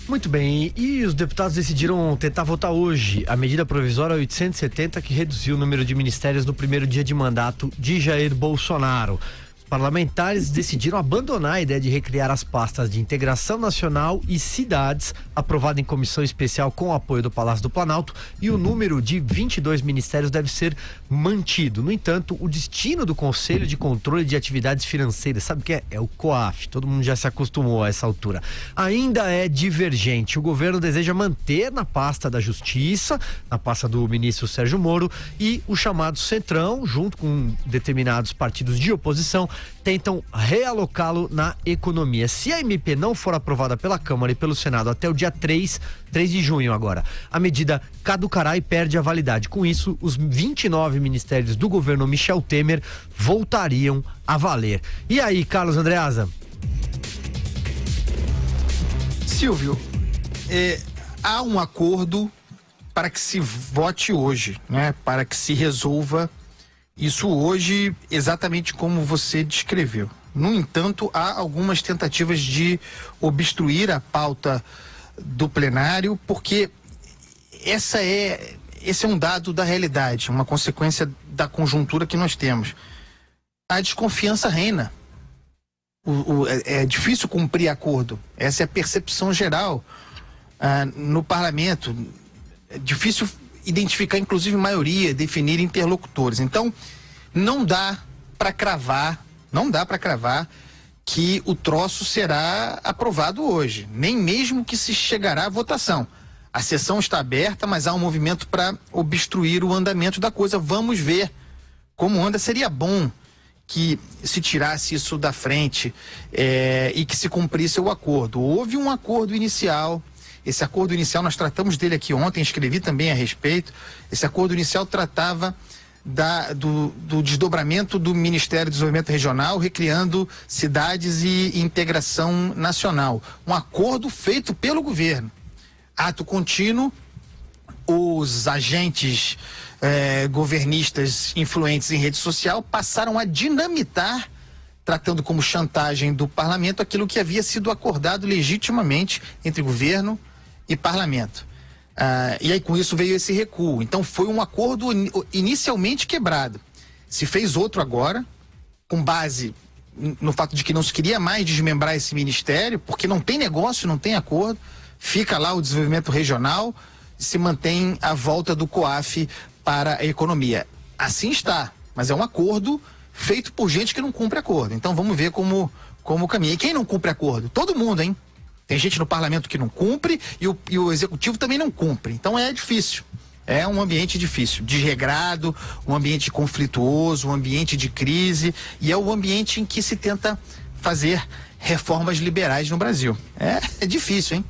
Muito bem, e os deputados decidiram tentar votar hoje a medida provisória 870 que reduziu o número de ministérios no primeiro dia de mandato de Jair Bolsonaro. Parlamentares decidiram abandonar a ideia de recriar as pastas de Integração Nacional e Cidades, aprovada em comissão especial com o apoio do Palácio do Planalto, e o número de 22 ministérios deve ser mantido. No entanto, o destino do Conselho de Controle de Atividades Financeiras, sabe o que é? É o COAF, todo mundo já se acostumou a essa altura. Ainda é divergente. O governo deseja manter na pasta da Justiça, na pasta do ministro Sérgio Moro, e o chamado Centrão, junto com determinados partidos de oposição, tentam realocá-lo na economia. Se a MP não for aprovada pela Câmara e pelo Senado até o dia 3 de junho agora, a medida caducará e perde a validade. Com isso, os 29 ministérios do governo Michel Temer voltariam a valer. E aí, Carlos Andreasa? Silvio, há um acordo para que se vote hoje, né? Para que se resolva isso hoje, exatamente como você descreveu. No entanto, há algumas tentativas de obstruir a pauta do plenário, porque esse é um dado da realidade, uma consequência da conjuntura que nós temos. A desconfiança reina. É difícil cumprir acordo. Essa é a percepção geral no parlamento. É difícil identificar, inclusive, maioria, definir interlocutores. Então, não dá para cravar que o troço será aprovado hoje, nem mesmo que se chegará à votação. A sessão está aberta, mas há um movimento para obstruir o andamento da coisa. Vamos ver como anda. Seria bom que se tirasse isso da frente e que se cumprisse o acordo. Houve um acordo inicial. Esse acordo inicial, nós tratamos dele aqui ontem, escrevi também a respeito. Esse acordo inicial tratava do desdobramento do Ministério do Desenvolvimento Regional, recriando cidades e integração nacional. Um acordo feito pelo governo. Ato contínuo, os agentes governistas influentes em rede social passaram a dinamitar, tratando como chantagem do parlamento, aquilo que havia sido acordado legitimamente entre governo e parlamento. E aí com isso veio esse recuo. Então foi um acordo inicialmente quebrado. Se fez outro agora, com base no fato de que não se queria mais desmembrar esse ministério, porque não tem negócio, não tem acordo, fica lá o desenvolvimento regional, se mantém a volta do COAF para a economia. Assim está, mas é um acordo feito por gente que não cumpre acordo. Então vamos ver como caminha. E quem não cumpre acordo? Todo mundo, hein? Tem gente no parlamento que não cumpre e o executivo também não cumpre. Então é difícil. É um ambiente difícil, desregrado, um ambiente conflituoso, um ambiente de crise, e é o ambiente em que se tenta fazer reformas liberais no Brasil. É difícil, hein?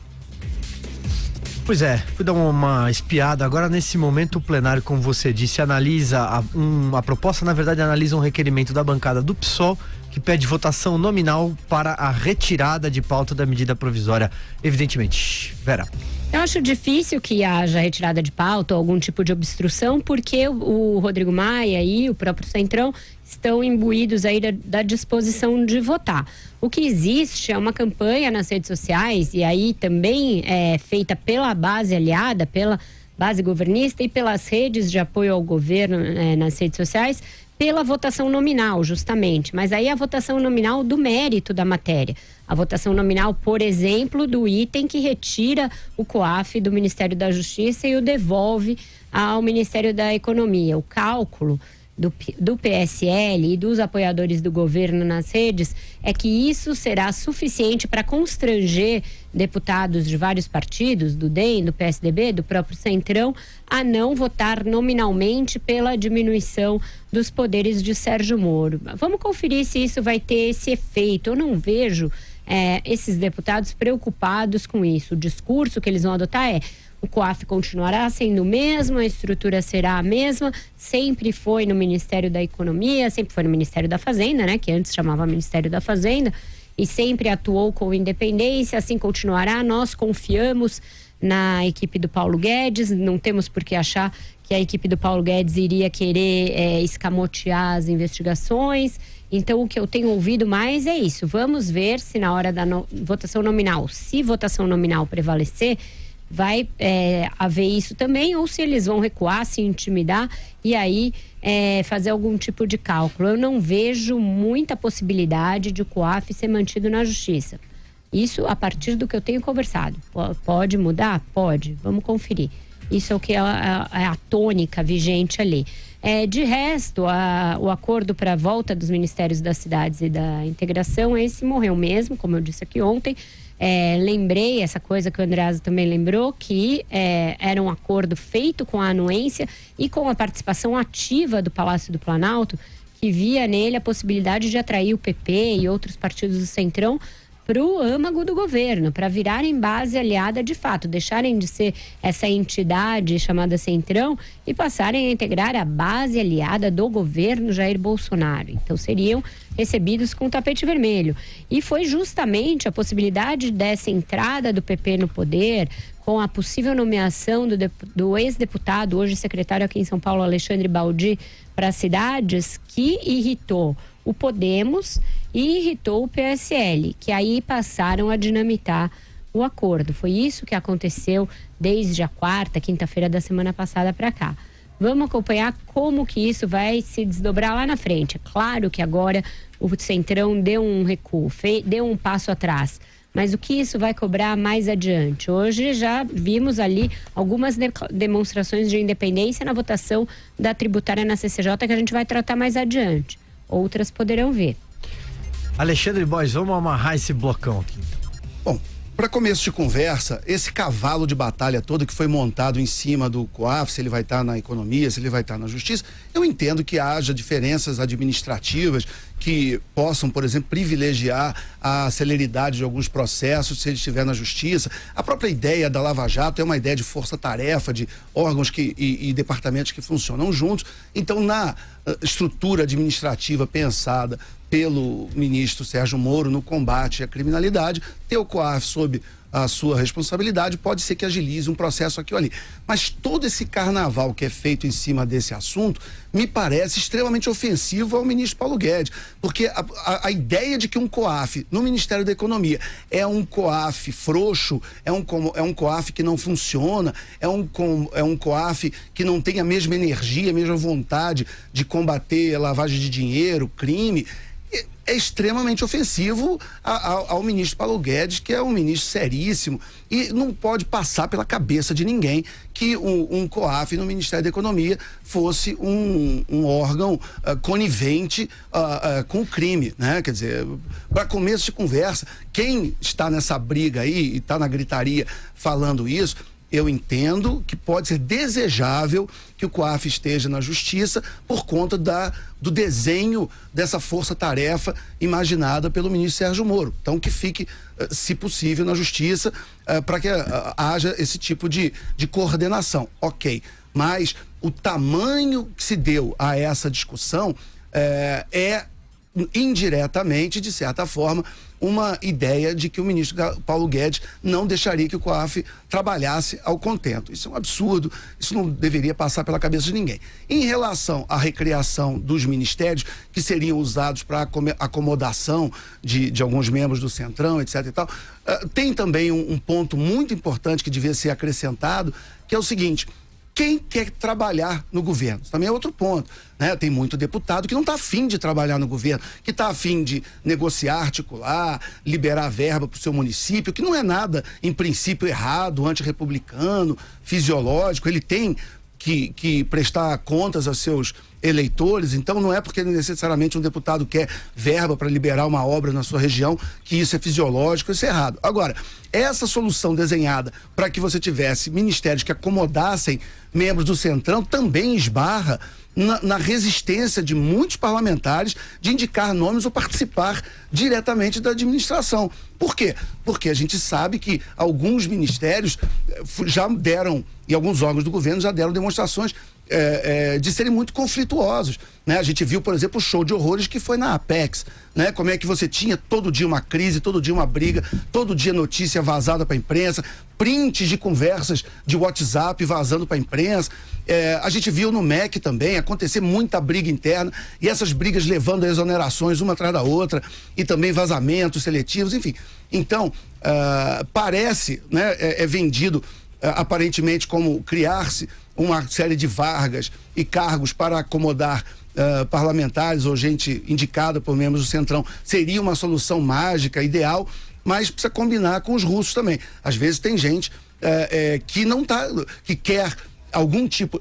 Pois é, fui dar uma espiada. Agora, nesse momento, o plenário, como você disse, analisa a proposta, na verdade, analisa um requerimento da bancada do PSOL, que pede votação nominal para a retirada de pauta da medida provisória, evidentemente. Vera. Eu acho difícil que haja retirada de pauta ou algum tipo de obstrução, porque o Rodrigo Maia e o próprio Centrão estão imbuídos aí da disposição de votar. O que existe é uma campanha nas redes sociais, e aí também é feita pela base aliada, pela base governista e pelas redes de apoio ao governo nas redes sociais, pela votação nominal, justamente. Mas aí a votação nominal do mérito da matéria. A votação nominal, por exemplo, do item que retira o COAF do Ministério da Justiça e o devolve ao Ministério da Economia. O cálculo do PSL e dos apoiadores do governo nas redes é que isso será suficiente para constranger deputados de vários partidos, do DEM, do PSDB, do próprio Centrão, a não votar nominalmente pela diminuição dos poderes de Sérgio Moro. Vamos conferir se isso vai ter esse efeito. Eu não vejo esses deputados preocupados com isso. O discurso que eles vão adotar é: o COAF continuará sendo o mesmo, a estrutura será a mesma, sempre foi no Ministério da Economia, sempre foi no Ministério da Fazenda, né, que antes chamava Ministério da Fazenda, e sempre atuou com independência, assim continuará. Nós confiamos na equipe do Paulo Guedes, não temos por que achar que a equipe do Paulo Guedes iria querer escamotear as investigações, Então, o que eu tenho ouvido mais é isso. Vamos ver se na hora da votação nominal, se votação nominal prevalecer, vai haver isso também, ou se eles vão recuar, se intimidar e aí fazer algum tipo de cálculo. Eu não vejo muita possibilidade de o COAF ser mantido na justiça. Isso a partir do que eu tenho conversado. Pode mudar? Pode. Vamos conferir. Isso é o que é a tônica vigente ali. De resto, o acordo para a volta dos ministérios das cidades e da integração, esse morreu mesmo, como eu disse aqui ontem. Lembrei essa coisa que o Andreasa também lembrou, que era um acordo feito com a anuência e com a participação ativa do Palácio do Planalto, que via nele a possibilidade de atrair o PP e outros partidos do Centrão para o âmago do governo, para virarem base aliada de fato, deixarem de ser essa entidade chamada Centrão e passarem a integrar a base aliada do governo Jair Bolsonaro. Então seriam recebidos com tapete vermelho. E foi justamente a possibilidade dessa entrada do PP no poder, com a possível nomeação do ex-deputado, hoje secretário aqui em São Paulo, Alexandre Baldi, para as cidades, que irritou o Podemos e irritou o PSL, que aí passaram a dinamitar o acordo. Foi isso que aconteceu desde a quarta, quinta-feira da semana passada para cá. Vamos acompanhar como que isso vai se desdobrar lá na frente. É claro que agora o Centrão deu um recuo, deu um passo atrás. Mas o que isso vai cobrar mais adiante? Hoje já vimos ali algumas demonstrações de independência na votação da tributária na CCJ, que a gente vai tratar mais adiante. Outras poderão vir. Alexandre Bois, vamos amarrar esse blocão aqui. Bom, para começo de conversa, esse cavalo de batalha todo que foi montado em cima do COAF, se ele vai estar na economia, se ele vai estar na justiça, eu entendo que haja diferenças administrativas que possam, por exemplo, privilegiar a celeridade de alguns processos se ele estiver na justiça. A própria ideia da Lava Jato é uma ideia de força-tarefa, de órgãos e departamentos que funcionam juntos. Então, na estrutura administrativa pensada pelo ministro Sérgio Moro no combate à criminalidade, ter o COAF sob a sua responsabilidade pode ser que agilize um processo aqui ou ali. Mas todo esse carnaval que é feito em cima desse assunto me parece extremamente ofensivo ao ministro Paulo Guedes, porque a ideia de que um COAF no Ministério da Economia é um COAF frouxo, é um COAF que não funciona, é um COAF que não tem a mesma energia, a mesma vontade de combater a lavagem de dinheiro, crime, é extremamente ofensivo ao ministro Paulo Guedes, que é um ministro seríssimo, e não pode passar pela cabeça de ninguém que um COAF no Ministério da Economia fosse um órgão conivente com o crime, né? Quer dizer, para começo de conversa, quem está nessa briga aí e está na gritaria falando isso, eu entendo que pode ser desejável que o COAF esteja na justiça por conta do desenho dessa força-tarefa imaginada pelo ministro Sérgio Moro. Então, que fique, se possível, na justiça para que haja esse tipo de coordenação. Ok, mas o tamanho que se deu a essa discussão é indiretamente, de certa forma, uma ideia de que o ministro Paulo Guedes não deixaria que o COAF trabalhasse ao contento. Isso é um absurdo, isso não deveria passar pela cabeça de ninguém. Em relação à recriação dos ministérios, que seriam usados para acomodação de alguns membros do Centrão, etc. e tal, tem também um ponto muito importante que devia ser acrescentado, que é o seguinte: quem quer trabalhar no governo? Isso também é outro ponto, né? Tem muito deputado que não está afim de trabalhar no governo, que está afim de negociar, articular, liberar verba para o seu município, que não é nada, em princípio, errado, antirrepublicano, fisiológico. Ele tem que prestar contas aos seus eleitores, então não é porque necessariamente um deputado quer verba para liberar uma obra na sua região que isso é fisiológico, isso é errado. Agora, essa solução desenhada para que você tivesse ministérios que acomodassem membros do Centrão também esbarra na resistência de muitos parlamentares de indicar nomes ou participar diretamente da administração. Por quê? Porque a gente sabe que alguns ministérios já deram, e alguns órgãos do governo já deram demonstrações de serem muito conflituosos, né? A gente viu, por exemplo, o show de horrores que foi na Apex, né? Como é que você tinha todo dia uma crise, todo dia uma briga, todo dia notícia vazada para a imprensa, prints de conversas de WhatsApp vazando para a imprensa. A gente viu no MEC também acontecer muita briga interna e essas brigas levando a exonerações uma atrás da outra e também vazamentos seletivos, enfim. Então, parece, né, vendido aparentemente como criar-se uma série de vagas e cargos para acomodar parlamentares ou gente indicada por membros do Centrão. Seria uma solução mágica, ideal, mas precisa combinar com os russos também. Às vezes tem gente que não tá, que quer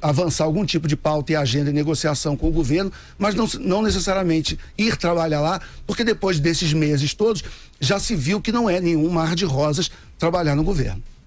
avançar algum tipo de pauta e agenda e negociação com o governo, mas não necessariamente ir trabalhar lá, porque depois desses meses todos já se viu que não é nenhum mar de rosas trabalhar no governo.